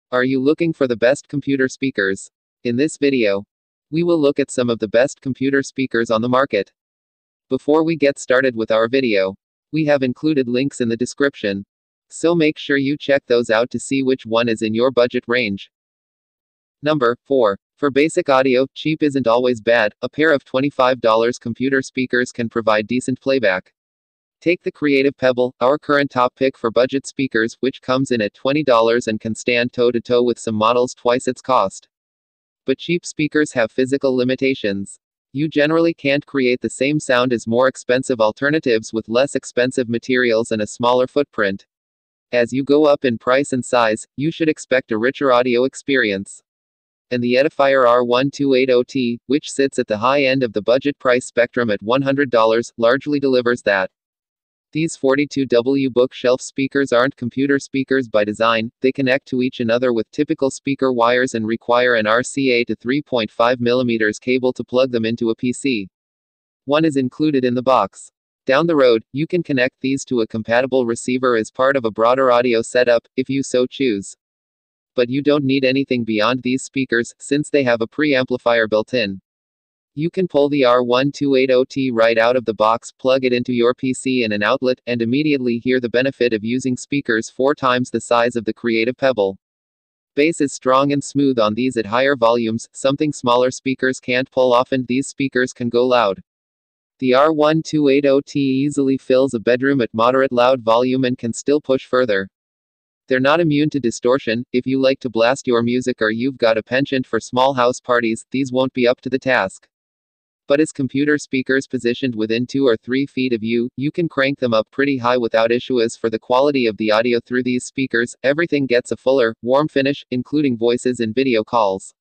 Are you looking for the best computer speakers? In this video, we will look at some of the best computer speakers on the market. Before we get started with our video, we have included links in the description, so make sure you check those out to see which one is in your budget range. Number 4. For basic audio, cheap isn't always bad. A pair of $25 computer speakers can provide decent playback. Take the Creative Pebble, our current top pick for budget speakers, which comes in at $20 and can stand toe-to-toe with some models twice its cost. But cheap speakers have physical limitations. You generally can't create the same sound as more expensive alternatives with less expensive materials and a smaller footprint. As you go up in price and size, you should expect a richer audio experience. And the Edifier R1280T, which sits at the high end of the budget price spectrum at $100, largely delivers that. These 42W bookshelf speakers aren't computer speakers by design. They connect to each another with typical speaker wires and require an RCA to 3.5mm cable to plug them into a PC. One is included in the box. Down the road, you can connect these to a compatible receiver as part of a broader audio setup, if you so choose. But you don't need anything beyond these speakers, since they have a preamplifier built in. You can pull the R1280T right out of the box, plug it into your PC in an outlet, and immediately hear the benefit of using speakers 4 times the size of the Creative Pebble. Bass is strong and smooth on these at higher volumes, something smaller speakers can't pull off, and these speakers can go loud. The R1280T easily fills a bedroom at moderate loud volume and can still push further. They're not immune to distortion. If you like to blast your music or you've got a penchant for small house parties, these won't be up to the task. But as computer speakers positioned within 2 or 3 feet of you, you can crank them up pretty high without issue. As for the quality of the audio through these speakers, everything gets a fuller, warm finish, including voices and video calls.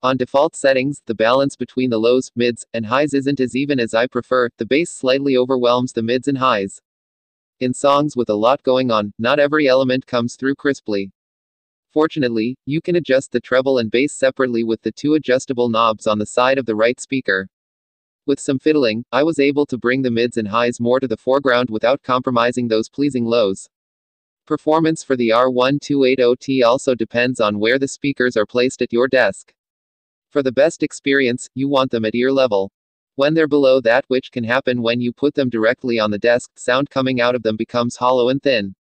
On default settings, the balance between the lows, mids, and highs isn't as even as I prefer. The bass slightly overwhelms the mids and highs. In songs with a lot going on, not every element comes through crisply. Fortunately, you can adjust the treble and bass separately with the 2 adjustable knobs on the side of the right speaker. With some fiddling, I was able to bring the mids and highs more to the foreground without compromising those pleasing lows. Performance for the R1280T also depends on where the speakers are placed at your desk. For the best experience, you want them at ear level. When they're below that, which can happen when you put them directly on the desk, sound coming out of them becomes hollow and thin.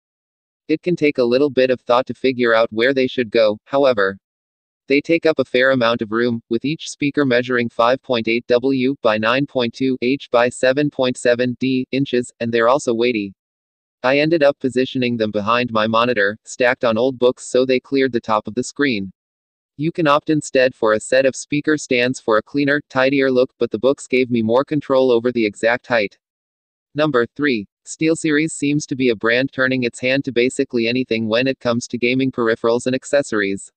It can take a little bit of thought to figure out where they should go, however. They take up a fair amount of room, with each speaker measuring 5.8 W by 9.2 H by 7.7 D inches, and they're also weighty. I ended up positioning them behind my monitor, stacked on old books so they cleared the top of the screen. You can opt instead for a set of speaker stands for a cleaner, tidier look, but the books gave me more control over the exact height. Number 3. SteelSeries seems to be a brand turning its hand to basically anything when it comes to gaming peripherals and accessories.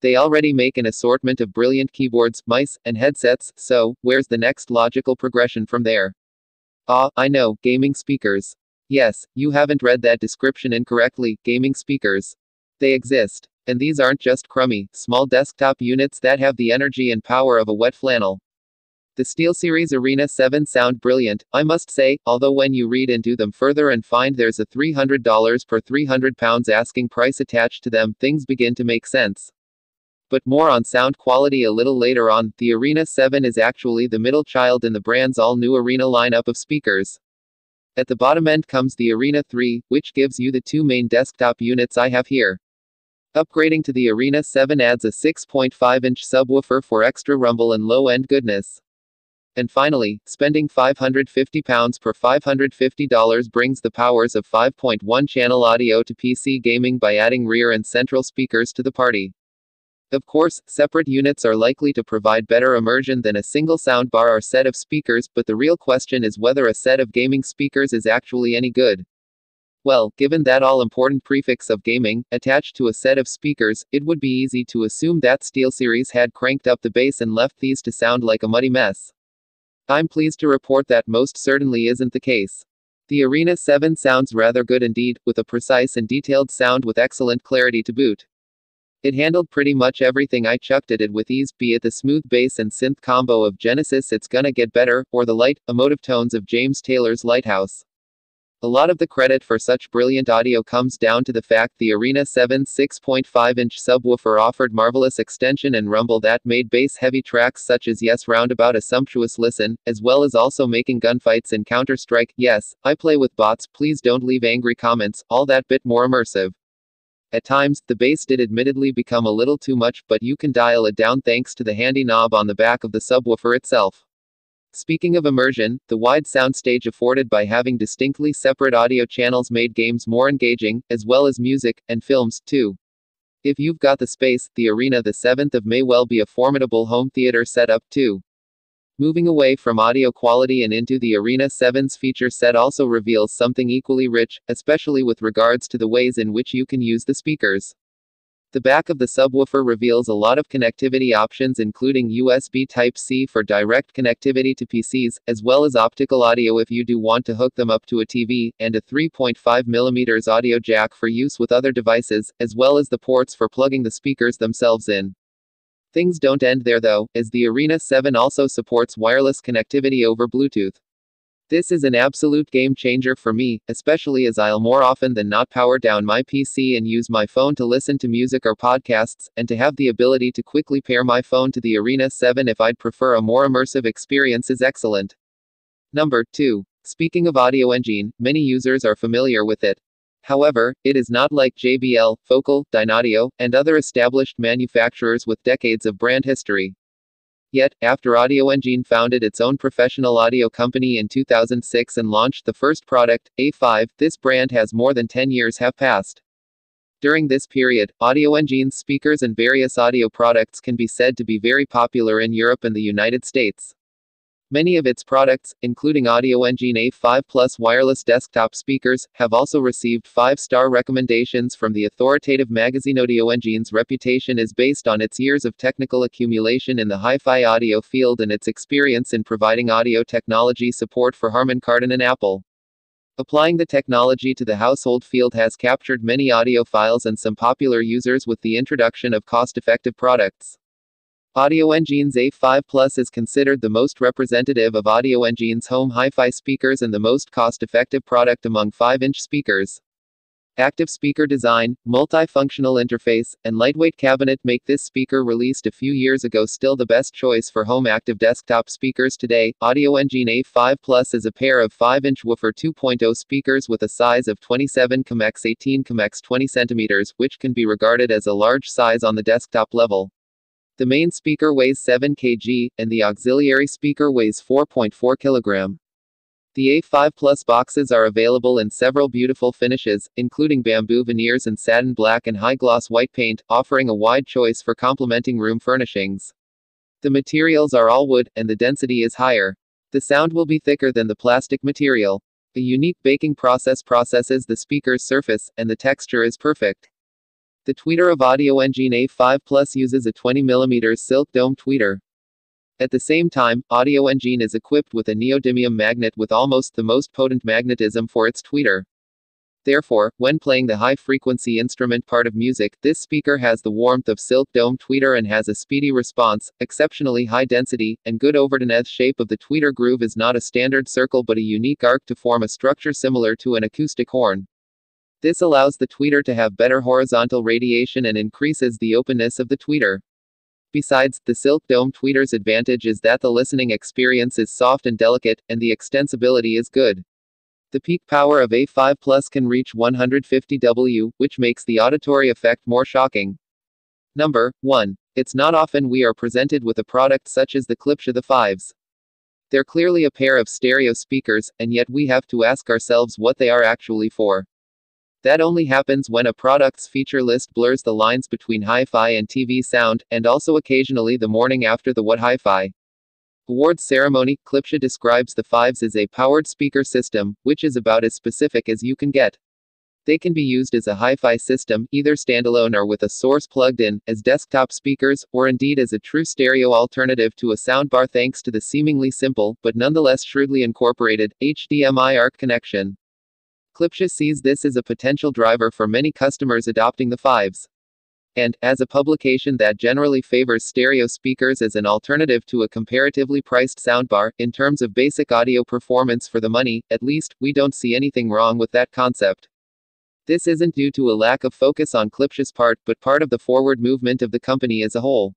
They already make an assortment of brilliant keyboards, mice, and headsets, so where's the next logical progression from there? I know, gaming speakers. Yes, you haven't read that description incorrectly, gaming speakers. They exist. And these aren't just crummy, small desktop units that have the energy and power of a wet flannel. The SteelSeries Arena 7 sound brilliant, I must say, although when you read into them further and find there's a $300 per £300 asking price attached to them, things begin to make sense. But more on sound quality a little later on. The Arena 7 is actually the middle child in the brand's all-new Arena lineup of speakers. At the bottom end comes the Arena 3, which gives you the 2 main desktop units I have here. Upgrading to the Arena 7 adds a 6.5-inch subwoofer for extra rumble and low-end goodness. And finally, spending £550 per $550 brings the powers of 5.1-channel audio to PC gaming by adding rear and central speakers to the party. Of course, separate units are likely to provide better immersion than a single soundbar or set of speakers, but the real question is whether a set of gaming speakers is actually any good. Well, given that all-important prefix of gaming, attached to a set of speakers, it would be easy to assume that SteelSeries had cranked up the bass and left these to sound like a muddy mess. I'm pleased to report that most certainly isn't the case. The Arena 7 sounds rather good indeed, with a precise and detailed sound with excellent clarity to boot. It handled pretty much everything I chucked at it with ease, be it the smooth bass and synth combo of Genesis It's Gonna Get Better, or the light, emotive tones of James Taylor's Lighthouse. A lot of the credit for such brilliant audio comes down to the fact the Arena 7's 6.5-inch subwoofer offered marvelous extension and rumble that made bass-heavy tracks such as Yes Roundabout a sumptuous listen, as well as also making gunfights in Counter-Strike, yes, I play with bots, please don't leave angry comments, all that bit more immersive. At times, the bass did admittedly become a little too much, but you can dial it down thanks to the handy knob on the back of the subwoofer itself. Speaking of immersion, the wide soundstage afforded by having distinctly separate audio channels made games more engaging, as well as music, and films, too. If you've got the space, the Arena the 7th of may well be a formidable home theater setup, too. Moving away from audio quality and into the Arena 7's feature set also reveals something equally rich, especially with regards to the ways in which you can use the speakers. The back of the subwoofer reveals a lot of connectivity options including USB Type-C for direct connectivity to PCs, as well as optical audio if you do want to hook them up to a TV, and a 3.5mm audio jack for use with other devices, as well as the ports for plugging the speakers themselves in. Things don't end there though, as the Arena 7 also supports wireless connectivity over Bluetooth. This is an absolute game changer for me, especially as I'll more often than not power down my PC and use my phone to listen to music or podcasts, and to have the ability to quickly pair my phone to the Arena 7 if I'd prefer a more immersive experience is excellent. Number 2. Speaking of Audio Engine, many users are familiar with it. However, it is not like JBL, Focal, Dynaudio, and other established manufacturers with decades of brand history. Yet, after Audio Engine founded its own professional audio company in 2006 and launched the first product, A5, this brand has more than 10 years have passed. During this period, Audio Engine's speakers and various audio products can be said to be very popular in Europe and the United States. Many of its products, including Audio Engine A5 Plus wireless desktop speakers, have also received 5-star recommendations from the authoritative magazine. Audio Engine's reputation is based on its years of technical accumulation in the hi-fi audio field and its experience in providing audio technology support for Harman Kardon and Apple. Applying the technology to the household field has captured many audiophiles and some popular users with the introduction of cost-effective products. Audio Engine's A5 Plus is considered the most representative of Audio Engine's home hi-fi speakers and the most cost-effective product among 5-inch speakers. Active speaker design, multifunctional interface, and lightweight cabinet make this speaker released a few years ago still the best choice for home active desktop speakers today. Audio Engine A5 Plus is a pair of 5-inch woofer 2.0 speakers with a size of 27x18x20 cm, which can be regarded as a large size on the desktop level. The main speaker weighs 7 kg, and the auxiliary speaker weighs 4.4 kg. The A5 Plus boxes are available in several beautiful finishes, including bamboo veneers and satin black and high-gloss white paint, offering a wide choice for complementing room furnishings. The materials are all wood, and the density is higher. The sound will be thicker than the plastic material. A unique baking process processes the speaker's surface, and the texture is perfect. The tweeter of Audio Engine A5 Plus uses a 20mm silk dome tweeter. At the same time, Audio Engine is equipped with a neodymium magnet with almost the most potent magnetism for its tweeter. Therefore, when playing the high-frequency instrument part of music, this speaker has the warmth of silk dome tweeter and has a speedy response, exceptionally high density, and good overdone. Shape of the tweeter groove is not a standard circle but a unique arc to form a structure similar to an acoustic horn. This allows the tweeter to have better horizontal radiation and increases the openness of the tweeter. Besides, the silk dome tweeter's advantage is that the listening experience is soft and delicate, and the extensibility is good. The peak power of A5 Plus can reach 150 W, which makes the auditory effect more shocking. Number 1. It's not often we are presented with a product such as the Klipsch the 5s. They're clearly a pair of stereo speakers, and yet we have to ask ourselves what they are actually for. That only happens when a product's feature list blurs the lines between hi-fi and TV sound, and also occasionally the morning after the What Hi-Fi Awards ceremony. Klipsch describes the 5s as a powered speaker system, which is about as specific as you can get. They can be used as a hi-fi system, either standalone or with a source plugged in, as desktop speakers, or indeed as a true stereo alternative to a soundbar thanks to the seemingly simple, but nonetheless shrewdly incorporated, HDMI ARC connection. Klipsch sees this as a potential driver for many customers adopting the 5s. And, as a publication that generally favors stereo speakers as an alternative to a comparatively priced soundbar, in terms of basic audio performance for the money, at least, we don't see anything wrong with that concept. This isn't due to a lack of focus on Klipsche's part, but part of the forward movement of the company as a whole.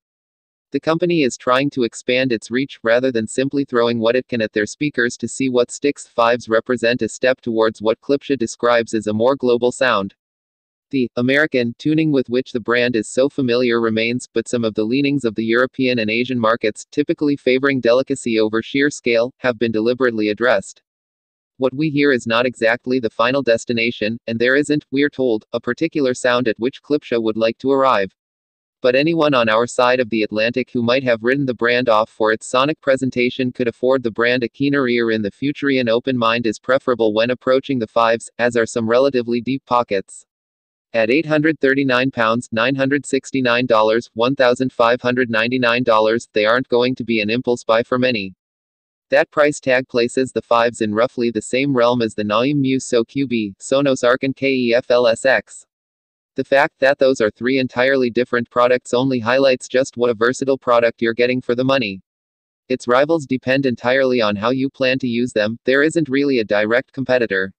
The company is trying to expand its reach, rather than simply throwing what it can at their speakers to see what sticks. Fives represent a step towards what Klipsche describes as a more global sound. The American tuning with which the brand is so familiar remains, but some of the leanings of the European and Asian markets, typically favoring delicacy over sheer scale, have been deliberately addressed. What we hear is not exactly the final destination, and there isn't, we're told, a particular sound at which Klipsche would like to arrive. But anyone on our side of the Atlantic who might have written the brand off for its sonic presentation could afford the brand a keener ear in the future. An open mind is preferable when approaching the fives, as are some relatively deep pockets. At £839, $969, $1,599, they aren't going to be an impulse buy for many. That price tag places the fives in roughly the same realm as the Naim Muse So QB, Sonos Arc and KEFLSX. The fact that those are three entirely different products only highlights just what a versatile product you're getting for the money. Its rivals depend entirely on how you plan to use them. There isn't really a direct competitor.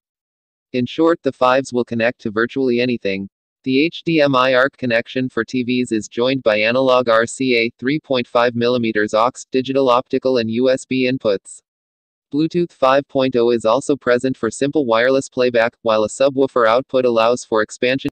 In short, the fives will connect to virtually anything. The HDMI ARC connection for TVs is joined by analog RCA, 3.5mm aux, digital optical and USB inputs. Bluetooth 5.0 is also present for simple wireless playback, while a subwoofer output allows for expansion.